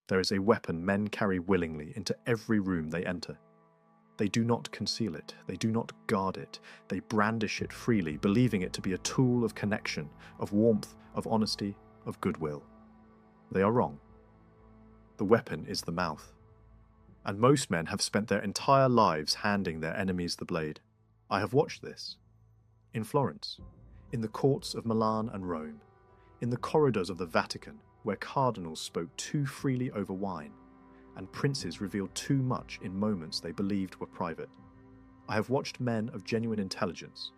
There is a weapon men carry willingly into every room they enter. They do not conceal it, they do not guard it, they brandish it freely, believing it to be a tool of connection, of warmth, of honesty, of goodwill. They are wrong. The weapon is the mouth. And most men have spent their entire lives handing their enemies the blade. I have watched this. In Florence, in the courts of Milan and Rome, in the corridors of the Vatican, where cardinals spoke too freely over wine, and princes revealed too much in moments they believed were private. I have watched men of genuine intelligence,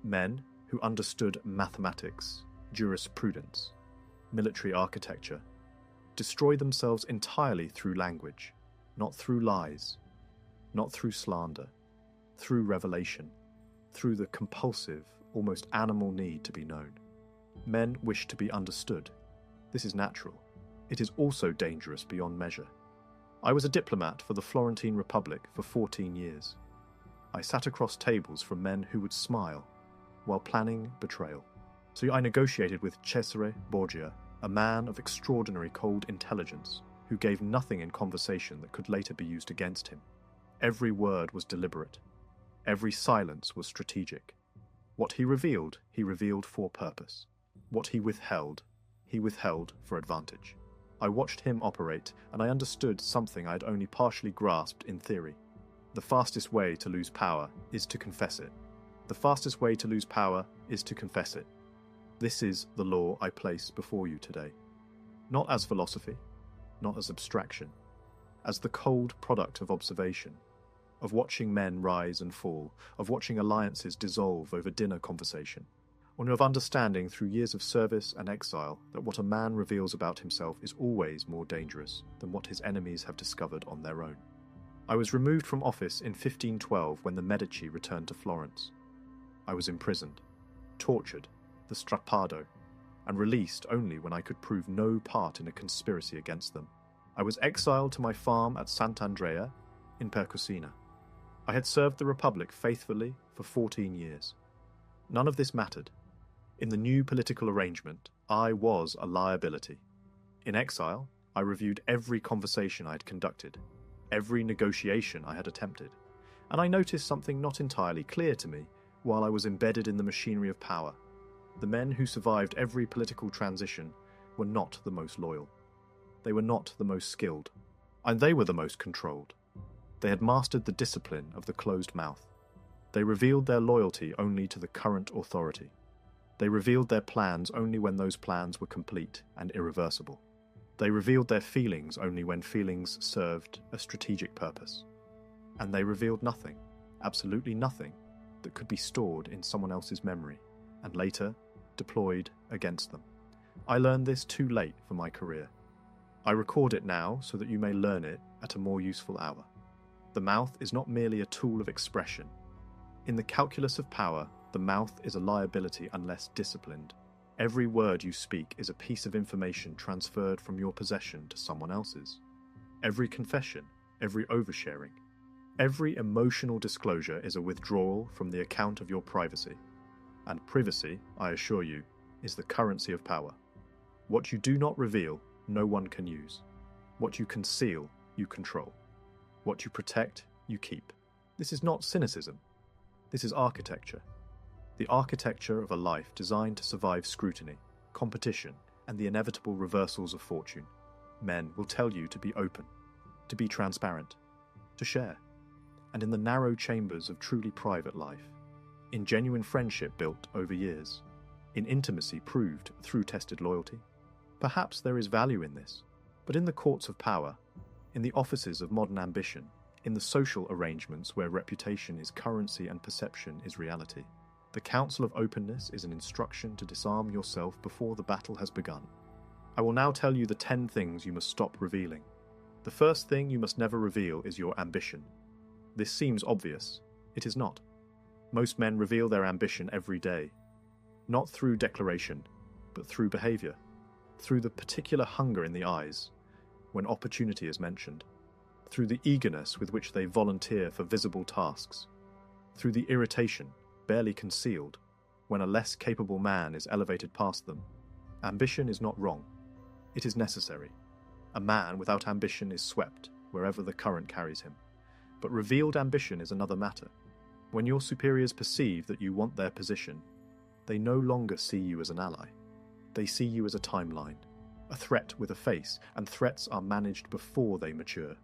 men who understood mathematics, jurisprudence, military architecture, destroy themselves entirely through language, not through lies, not through slander, through revelation, through the compulsive, almost animal need to be known. Men wish to be understood. This is natural. It is also dangerous beyond measure. I was a diplomat for the Florentine Republic for 14 years. I sat across tables from men who would smile while planning betrayal. So I negotiated with Cesare Borgia, a man of extraordinary cold intelligence who gave nothing in conversation that could later be used against him. Every word was deliberate. Every silence was strategic. What he revealed for purpose. What he withheld for advantage. I watched him operate, and I understood something I had only partially grasped in theory. The fastest way to lose power is to confess it. The fastest way to lose power is to confess it. This is the law I place before you today. Not as philosophy, not as abstraction, as the cold product of observation, of watching men rise and fall, of watching alliances dissolve over dinner conversation, or of understanding through years of service and exile that what a man reveals about himself is always more dangerous than what his enemies have discovered on their own. I was removed from office in 1512 when the Medici returned to Florence. I was imprisoned, tortured, the strappado, and released only when I could prove no part in a conspiracy against them. I was exiled to my farm at Sant'Andrea in Percussina. I had served the Republic faithfully for 14 years. None of this mattered. In the new political arrangement, I was a liability. In exile, I reviewed every conversation I had conducted, every negotiation I had attempted, and I noticed something not entirely clear to me while I was embedded in the machinery of power. The men who survived every political transition were not the most loyal. They were not the most skilled, and they were the most controlled. They had mastered the discipline of the closed mouth. They revealed their loyalty only to the current authority. They revealed their plans only when those plans were complete and irreversible. They revealed their feelings only when feelings served a strategic purpose. And they revealed nothing, absolutely nothing, that could be stored in someone else's memory and later deployed against them. I learned this too late for my career. I record it now so that you may learn it at a more useful hour. The mouth is not merely a tool of expression. In the calculus of power, the mouth is a liability unless disciplined. Every word you speak is a piece of information transferred from your possession to someone else's. Every confession, every oversharing, every emotional disclosure is a withdrawal from the account of your privacy. And privacy, I assure you, is the currency of power. What you do not reveal, no one can use. What you conceal, you control. What you protect, you keep. This is not cynicism. This is architecture. The architecture of a life designed to survive scrutiny, competition, and the inevitable reversals of fortune. Men will tell you to be open, to be transparent, to share. And in the narrow chambers of truly private life, in genuine friendship built over years, in intimacy proved through tested loyalty, perhaps there is value in this. But in the courts of power, in the offices of modern ambition, in the social arrangements where reputation is currency and perception is reality, the counsel of openness is an instruction to disarm yourself before the battle has begun. I will now tell you the 10 things you must stop revealing. The first thing you must never reveal is your ambition. This seems obvious. It is not. Most men reveal their ambition every day, not through declaration, but through behavior, through the particular hunger in the eyes when opportunity is mentioned, through the eagerness with which they volunteer for visible tasks, through the irritation, barely concealed, when a less capable man is elevated past them. Ambition is not wrong. It is necessary. A man without ambition is swept wherever the current carries him. But revealed ambition is another matter. When your superiors perceive that you want their position, they no longer see you as an ally. They see you as a timeline, a threat with a face, and threats are managed before they mature.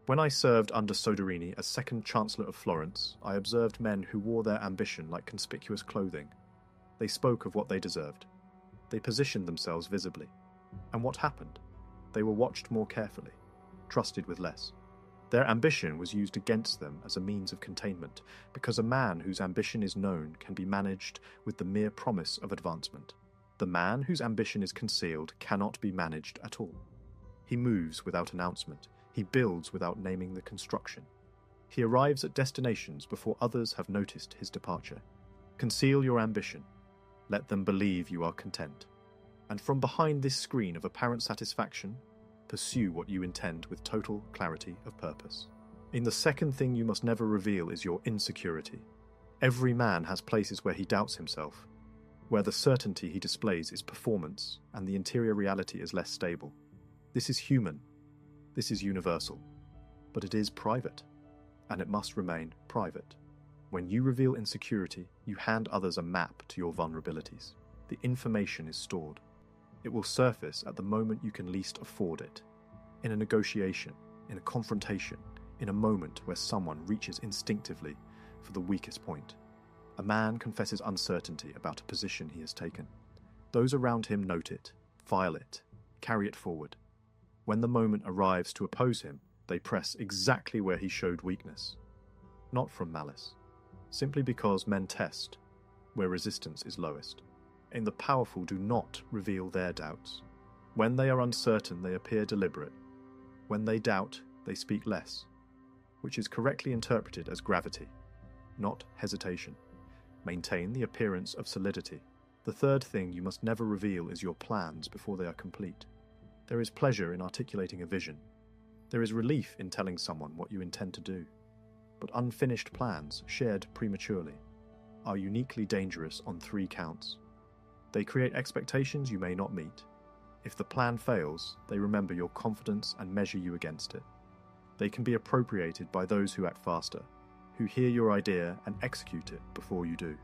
When I served under Soderini as second Chancellor of Florence, I observed men who wore their ambition like conspicuous clothing. They spoke of what they deserved. They positioned themselves visibly. And what happened? They were watched more carefully, trusted with less. Their ambition was used against them as a means of containment, because a man whose ambition is known can be managed with the mere promise of advancement. The man whose ambition is concealed cannot be managed at all. He moves without announcement. He builds without naming the construction. He arrives at destinations before others have noticed his departure. Conceal your ambition. Let them believe you are content. And from behind this screen of apparent satisfaction, pursue what you intend with total clarity of purpose. The second thing you must never reveal is your insecurity. Every man has places where he doubts himself, where the certainty he displays is performance and the interior reality is less stable. This is human. This is universal. But it is private, and it must remain private. When you reveal insecurity, you hand others a map to your vulnerabilities. The information is stored. It will surface at the moment you can least afford it. In a negotiation, in a confrontation, in a moment where someone reaches instinctively for the weakest point. A man confesses uncertainty about a position he has taken. Those around him note it, file it, carry it forward. When the moment arrives to oppose him, they press exactly where he showed weakness. Not from malice, simply because men test where resistance is lowest. The powerful do not reveal their doubts. When they are uncertain, they appear deliberate. When they doubt, they speak less, which is correctly interpreted as gravity, not hesitation. Maintain the appearance of solidity. The third thing you must never reveal is your plans before they are complete. There is pleasure in articulating a vision. There is relief in telling someone what you intend to do. But unfinished plans, shared prematurely, are uniquely dangerous on 3 counts. They create expectations you may not meet. If the plan fails, they remember your confidence and measure you against it. They can be appropriated by those who act faster, who hear your idea and execute it before you do.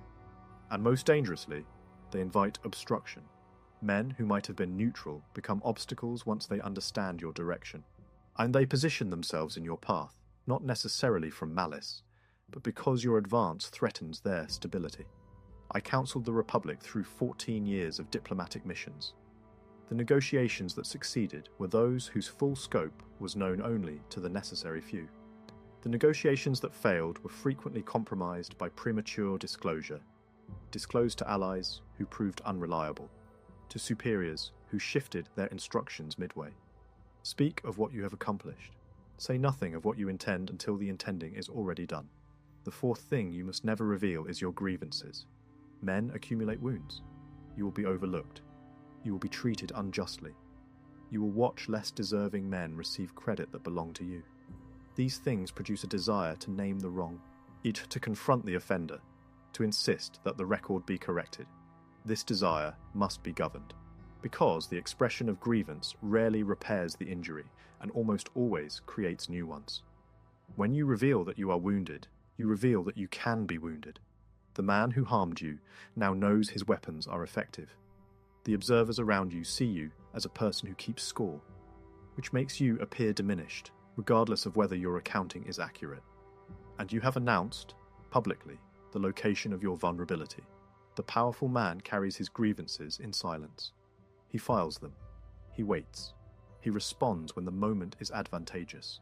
And most dangerously, they invite obstruction. Men who might have been neutral become obstacles once they understand your direction. And they position themselves in your path, not necessarily from malice, but because your advance threatens their stability. I counseled the Republic through 14 years of diplomatic missions. The negotiations that succeeded were those whose full scope was known only to the necessary few. The negotiations that failed were frequently compromised by premature disclosure, disclosed to allies who proved unreliable, to superiors who shifted their instructions midway. Speak of what you have accomplished. Say nothing of what you intend until the intending is already done. The fourth thing you must never reveal is your grievances. Men accumulate wounds. You will be overlooked. You will be treated unjustly. You will watch less deserving men receive credit that belong to you. These things produce a desire to name the wrong, to confront the offender, to insist that the record be corrected. This desire must be governed, because the expression of grievance rarely repairs the injury and almost always creates new ones. When you reveal that you are wounded, you reveal that you can be wounded. The man who harmed you now knows his weapons are effective. The observers around you see you as a person who keeps score, which makes you appear diminished, regardless of whether your accounting is accurate. And you have announced, publicly, the location of your vulnerability. The powerful man carries his grievances in silence. He files them. He waits. He responds when the moment is advantageous,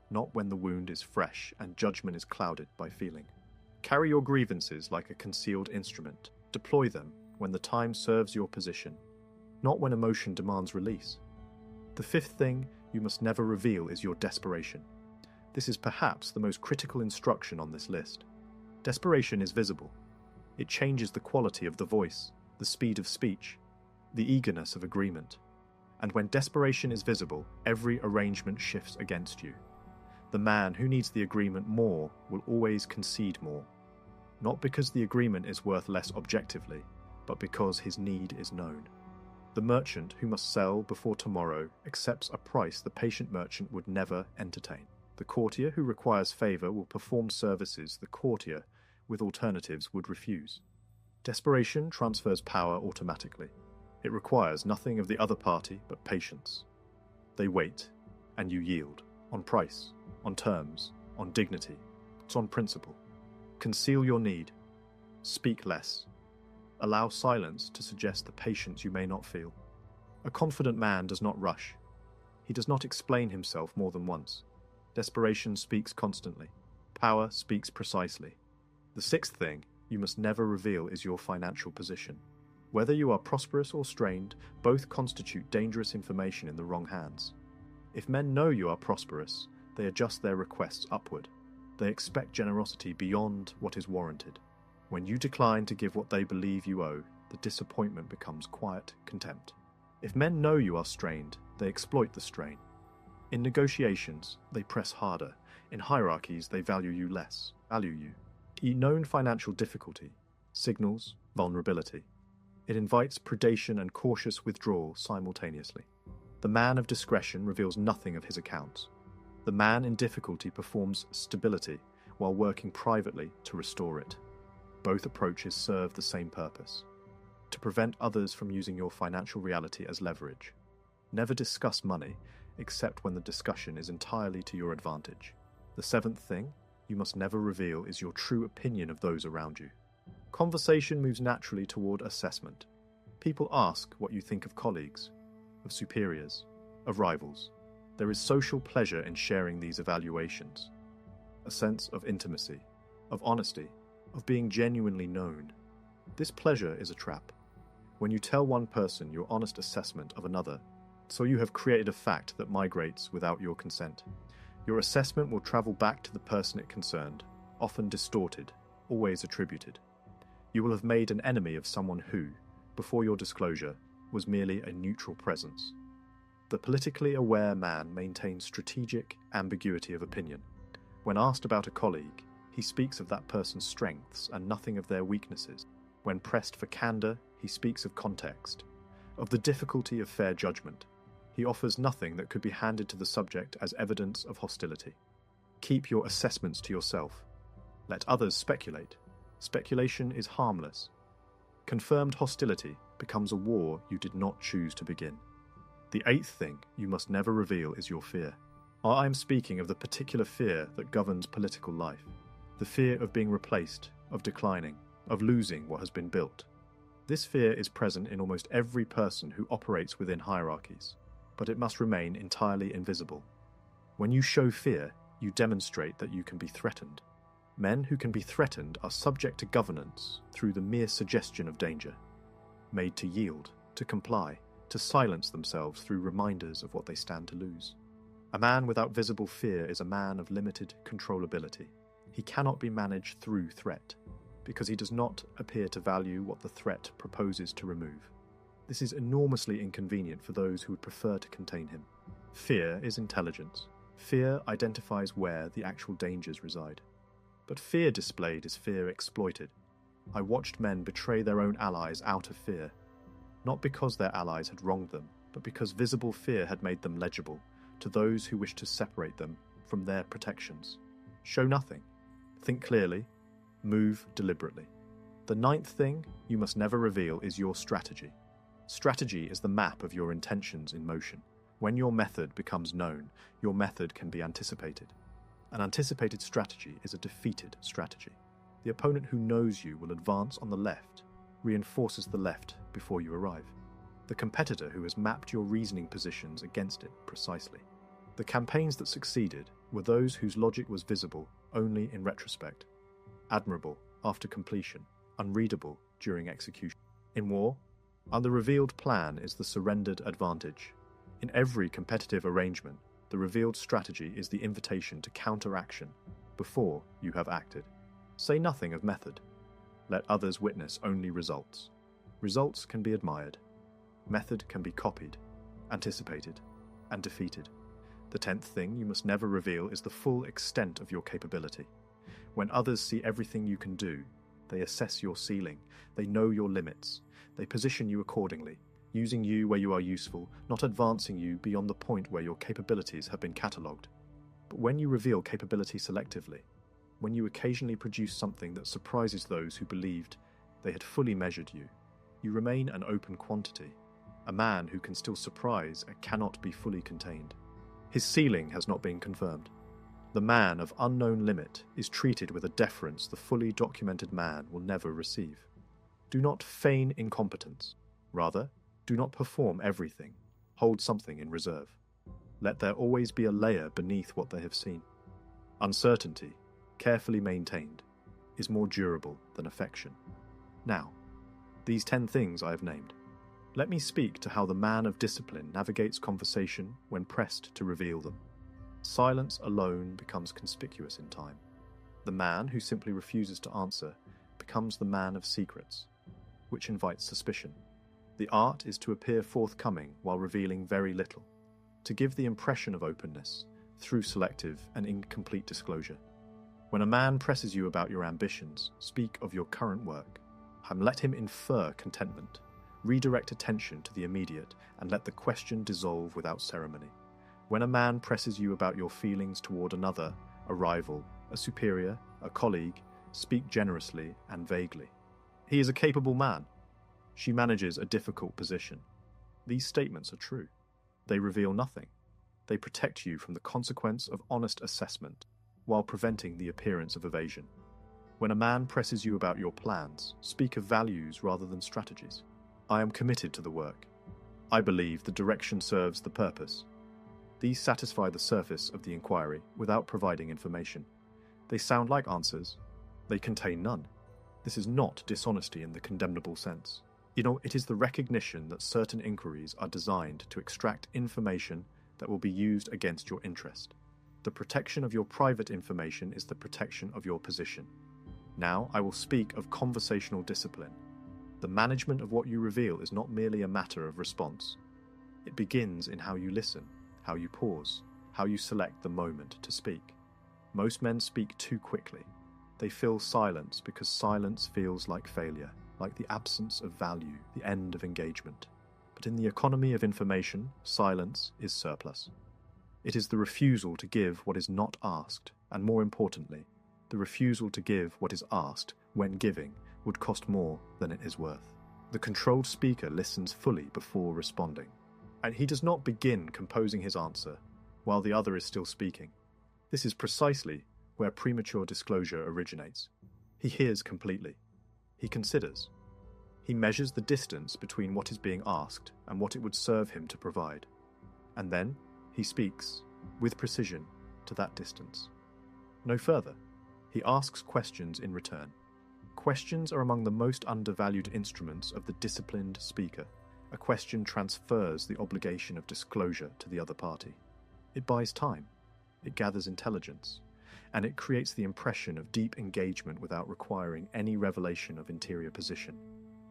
not when the wound is fresh and judgment is clouded by feeling. Carry your grievances like a concealed instrument. Deploy them when the time serves your position, not when emotion demands release. The fifth thing you must never reveal is your desperation. This is perhaps the most critical instruction on this list. Desperation is visible. It changes the quality of the voice, the speed of speech, the eagerness of agreement. And when desperation is visible, every arrangement shifts against you. The man who needs the agreement more will always concede more, not because the agreement is worth less objectively, but because his need is known. The merchant who must sell before tomorrow accepts a price the patient merchant would never entertain. The courtier who requires favour will perform services the courtier with alternatives would refuse. Desperation transfers power automatically. It requires nothing of the other party but patience. They wait, and you yield, on price, on terms, on dignity, it's on principle. Conceal your need. Speak less. Allow silence to suggest the patience you may not feel. A confident man does not rush. He does not explain himself more than once. Desperation speaks constantly. Power speaks precisely. The sixth thing you must never reveal is your financial position. Whether you are prosperous or strained, both constitute dangerous information in the wrong hands. If men know you are prosperous, they adjust their requests upward. They expect generosity beyond what is warranted. When you decline to give what they believe you owe, the disappointment becomes quiet contempt. If men know you are strained, they exploit the strain. In negotiations, they press harder. In hierarchies, they value you less. Known financial difficulty signals vulnerability. It invites predation and cautious withdrawal simultaneously. The man of discretion reveals nothing of his accounts. The man in difficulty performs stability while working privately to restore it. Both approaches serve the same purpose: to prevent others from using your financial reality as leverage. Never discuss money except when the discussion is entirely to your advantage. The seventh thing you must never reveal is your true opinion of those around you. Conversation moves naturally toward assessment. People ask what you think of colleagues, of superiors, of rivals. There is social pleasure in sharing these evaluations. A sense of intimacy, of honesty, of being genuinely known. This pleasure is a trap. When you tell one person your honest assessment of another, so you have created a fact that migrates without your consent. Your assessment will travel back to the person it concerned, often distorted, always attributed. You will have made an enemy of someone who, before your disclosure, was merely a neutral presence. The politically aware man maintains strategic ambiguity of opinion. When asked about a colleague, he speaks of that person's strengths and nothing of their weaknesses. When pressed for candour, he speaks of context, of the difficulty of fair judgment. He offers nothing that could be handed to the subject as evidence of hostility. Keep your assessments to yourself. Let others speculate. Speculation is harmless. Confirmed hostility becomes a war you did not choose to begin. The eighth thing you must never reveal is your fear. I am speaking of the particular fear that governs political life. The fear of being replaced, of declining, of losing what has been built. This fear is present in almost every person who operates within hierarchies, but it must remain entirely invisible. When you show fear, you demonstrate that you can be threatened. Men who can be threatened are subject to governance through the mere suggestion of danger, made to yield, to comply, to silence themselves through reminders of what they stand to lose. A man without visible fear is a man of limited controllability. He cannot be managed through threat, because he does not appear to value what the threat proposes to remove. This is enormously inconvenient for those who would prefer to contain him. Fear is intelligence. Fear identifies where the actual dangers reside. But fear displayed is fear exploited. I watched men betray their own allies out of fear, not because their allies had wronged them, but because visible fear had made them legible to those who wished to separate them from their protections. Show nothing. Think clearly. Move deliberately. The ninth thing you must never reveal is your strategy. Strategy is the map of your intentions in motion. When your method becomes known, your method can be anticipated. An anticipated strategy is a defeated strategy. The opponent who knows you will advance on the left, reinforces the left before you arrive. The competitor who has mapped your reasoning positions against it precisely. The campaigns that succeeded were those whose logic was visible only in retrospect, admirable after completion, unreadable during execution. In war, the revealed plan is the surrendered advantage. In every competitive arrangement, the revealed strategy is the invitation to counteraction before you have acted. Say nothing of method. Let others witness only results. Results can be admired. Method can be copied, anticipated, and defeated. The 10th thing you must never reveal is the full extent of your capability. When others see everything you can do, they assess your ceiling, they know your limits, they position you accordingly, using you where you are useful, not advancing you beyond the point where your capabilities have been catalogued. But when you reveal capability selectively, when you occasionally produce something that surprises those who believed they had fully measured you, you remain an open quantity, a man who can still surprise and cannot be fully contained. His ceiling has not been confirmed. The man of unknown limit is treated with a deference the fully documented man will never receive. Do not feign incompetence. Rather, do not perform everything. Hold something in reserve. Let there always be a layer beneath what they have seen. Uncertainty, carefully maintained, is more durable than affection. Now, these 10 things I have named. Let me speak to how the man of discipline navigates conversation when pressed to reveal them. Silence alone becomes conspicuous in time. The man who simply refuses to answer becomes the man of secrets, which invites suspicion. The art is to appear forthcoming while revealing very little, to give the impression of openness through selective and incomplete disclosure. When a man presses you about your ambitions, speak of your current work, and let him infer contentment. Redirect attention to the immediate and let the question dissolve without ceremony. When a man presses you about your feelings toward another, a rival, a superior, a colleague, speak generously and vaguely. He is a capable man. She manages a difficult position. These statements are true. They reveal nothing. They protect you from the consequence of honest assessment, while preventing the appearance of evasion. When a man presses you about your plans, speak of values rather than strategies. I am committed to the work. I believe the direction serves the purpose. These satisfy the surface of the inquiry without providing information. They sound like answers. They contain none. This is not dishonesty in the condemnable sense. It is the recognition that certain inquiries are designed to extract information that will be used against your interest. The protection of your private information is the protection of your position. Now I will speak of conversational discipline. The management of what you reveal is not merely a matter of response. It begins in how you listen, how you pause, how you select the moment to speak. Most men speak too quickly. They fill silence because silence feels like failure, like the absence of value, the end of engagement. But in the economy of information, silence is surplus. It is the refusal to give what is not asked, and more importantly, the refusal to give what is asked when giving would cost more than it is worth. The controlled speaker listens fully before responding, and he does not begin composing his answer while the other is still speaking. This is precisely where premature disclosure originates. He hears completely. He considers. He measures the distance between what is being asked and what it would serve him to provide. And then he speaks, with precision, to that distance. No further. He asks questions in return. Questions are among the most undervalued instruments of the disciplined speaker. A question transfers the obligation of disclosure to the other party. It buys time, it gathers intelligence, and it creates the impression of deep engagement without requiring any revelation of interior position.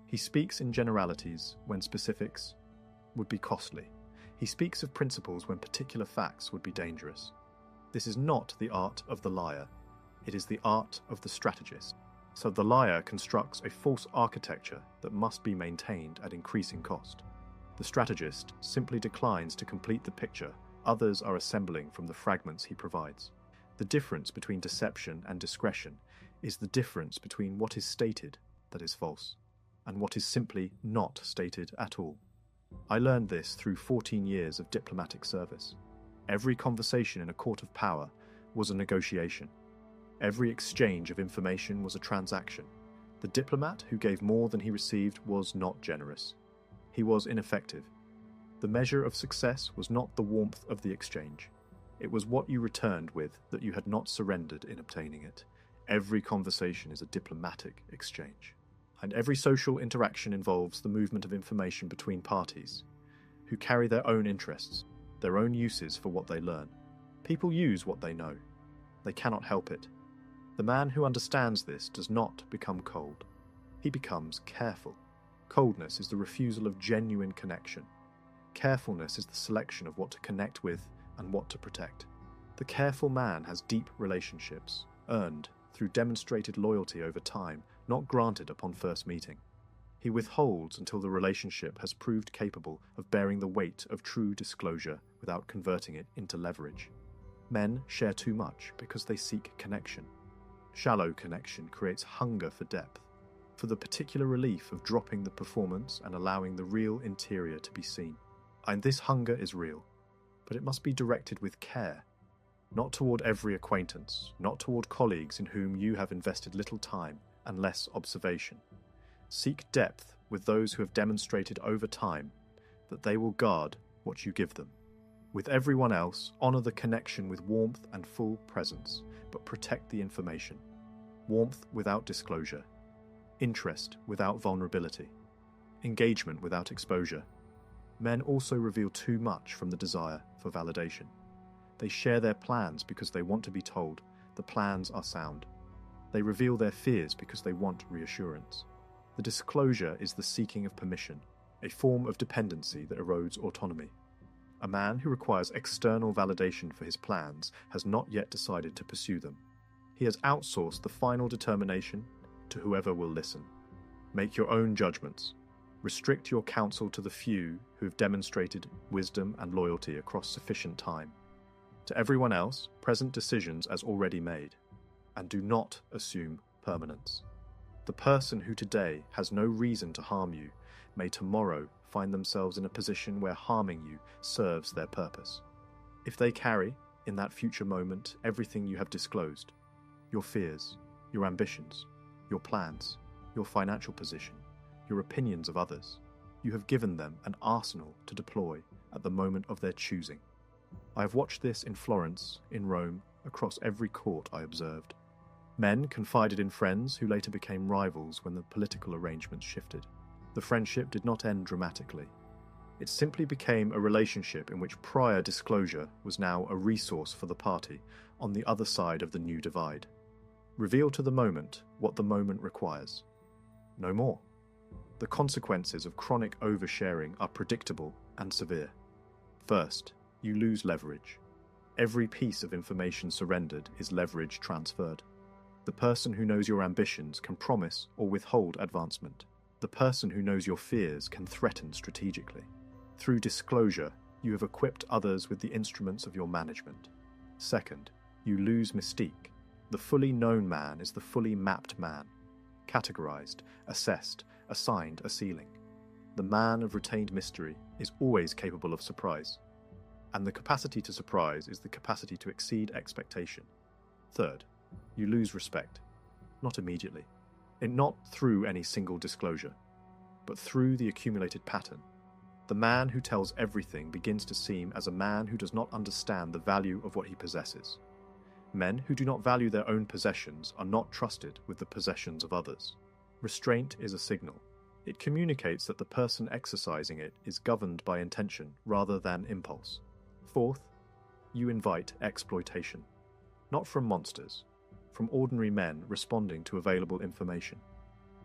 He speaks in generalities when specifics would be costly. He speaks of principles when particular facts would be dangerous. This is not the art of the liar. It is the art of the strategist. So the liar constructs a false architecture that must be maintained at increasing cost. The strategist simply declines to complete the picture others are assembling from the fragments he provides. The difference between deception and discretion is the difference between what is stated that is false and what is simply not stated at all. I learned this through 14 years of diplomatic service. Every conversation in a court of power was a negotiation. Every exchange of information was a transaction. The diplomat who gave more than he received was not generous. He was ineffective. The measure of success was not the warmth of the exchange. It was what you returned with that you had not surrendered in obtaining it. Every conversation is a diplomatic exchange. And every social interaction involves the movement of information between parties, who carry their own interests, their own uses for what they learn. People use what they know. They cannot help it. The man who understands this does not become cold. He becomes careful. Coldness is the refusal of genuine connection. Carefulness is the selection of what to connect with and what to protect. The careful man has deep relationships, earned through demonstrated loyalty over time, not granted upon first meeting. He withholds until the relationship has proved capable of bearing the weight of true disclosure without converting it into leverage. Men share too much because they seek connection. Shallow connection creates hunger for depth, for the particular relief of dropping the performance and allowing the real interior to be seen. And this hunger is real, but it must be directed with care, not toward every acquaintance, not toward colleagues in whom you have invested little time and less observation. Seek depth with those who have demonstrated over time that they will guard what you give them. With everyone else, honor the connection with warmth and full presence, but protect the information. Warmth without disclosure. Interest without vulnerability. Engagement without exposure. Men also reveal too much from the desire for validation. They share their plans because they want to be told the plans are sound. They reveal their fears because they want reassurance. The disclosure is the seeking of permission, a form of dependency that erodes autonomy. A man who requires external validation for his plans has not yet decided to pursue them. He has outsourced the final determination to whoever will listen. Make your own judgments. Restrict your counsel to the few who have demonstrated wisdom and loyalty across sufficient time. To everyone else, present decisions as already made, and do not assume permanence. The person who today has no reason to harm you may tomorrow find themselves in a position where harming you serves their purpose. If they carry, in that future moment, everything you have disclosed, your fears, your ambitions, your plans, your financial position, your opinions of others, you have given them an arsenal to deploy at the moment of their choosing. I have watched this in Florence, in Rome, across every court I observed. Men confided in friends who later became rivals when the political arrangements shifted. The friendship did not end dramatically. It simply became a relationship in which prior disclosure was now a resource for the party on the other side of the new divide. Reveal to the moment what the moment requires. No more. The consequences of chronic oversharing are predictable and severe. First, you lose leverage. Every piece of information surrendered is leverage transferred. The person who knows your ambitions can promise or withhold advancement. The person who knows your fears can threaten strategically. Through disclosure, you have equipped others with the instruments of your management. Second, you lose mystique. The fully known man is the fully mapped man, categorized, assessed, assigned a ceiling. The man of retained mystery is always capable of surprise, and the capacity to surprise is the capacity to exceed expectation. Third, you lose respect, not immediately, and not through any single disclosure, but through the accumulated pattern. The man who tells everything begins to seem as a man who does not understand the value of what he possesses. Men who do not value their own possessions are not trusted with the possessions of others. Restraint is a signal. It communicates that the person exercising it is governed by intention rather than impulse. Fourth, you invite exploitation. Not from monsters, from ordinary men responding to available information.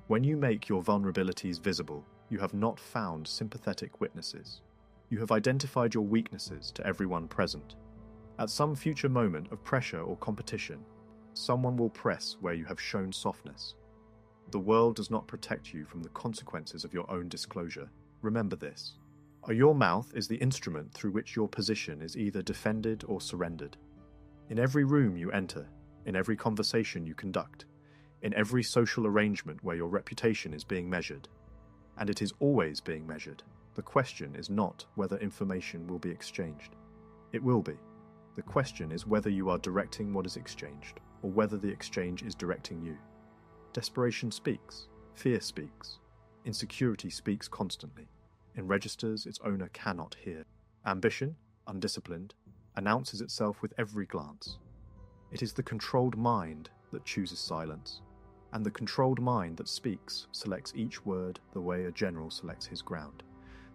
When you make your vulnerabilities visible, you have not found sympathetic witnesses. You have identified your weaknesses to everyone present. At some future moment of pressure or competition, someone will press where you have shown softness. The world does not protect you from the consequences of your own disclosure. Remember this. Your mouth is the instrument through which your position is either defended or surrendered. In every room you enter, in every conversation you conduct, in every social arrangement where your reputation is being measured, and it is always being measured, the question is not whether information will be exchanged. It will be. The question is whether you are directing what is exchanged, or whether the exchange is directing you. Desperation speaks, fear speaks, insecurity speaks constantly. In registers its owner cannot hear. Ambition, undisciplined, announces itself with every glance. It is the controlled mind that chooses silence, and the controlled mind that speaks selects each word the way a general selects his ground,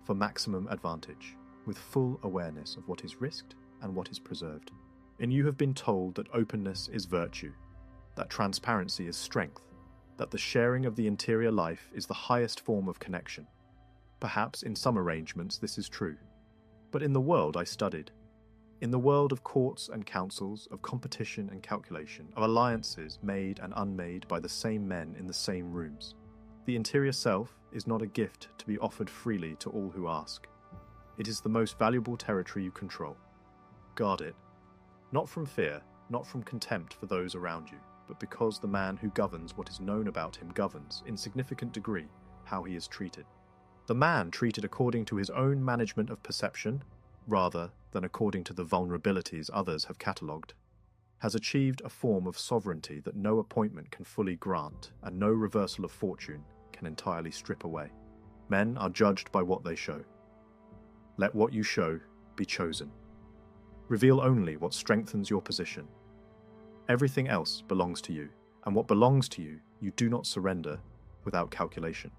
for maximum advantage, with full awareness of what is risked and what is preserved. And you have been told that openness is virtue, that transparency is strength, that the sharing of the interior life is the highest form of connection. Perhaps in some arrangements this is true, but in the world I studied, in the world of courts and councils, of competition and calculation, of alliances made and unmade by the same men in the same rooms, The interior self is not a gift to be offered freely to all who ask. It is the most valuable territory you control. Guard it, not from fear, not from contempt for those around you, but because the man who governs what is known about him governs, in significant degree, how he is treated. The man treated according to his own management of perception, rather than according to the vulnerabilities others have catalogued, has achieved a form of sovereignty that no appointment can fully grant and no reversal of fortune can entirely strip away. Men are judged by what they show. Let what you show be chosen. Reveal only what strengthens your position. Everything else belongs to you, and what belongs to you, you do not surrender without calculation.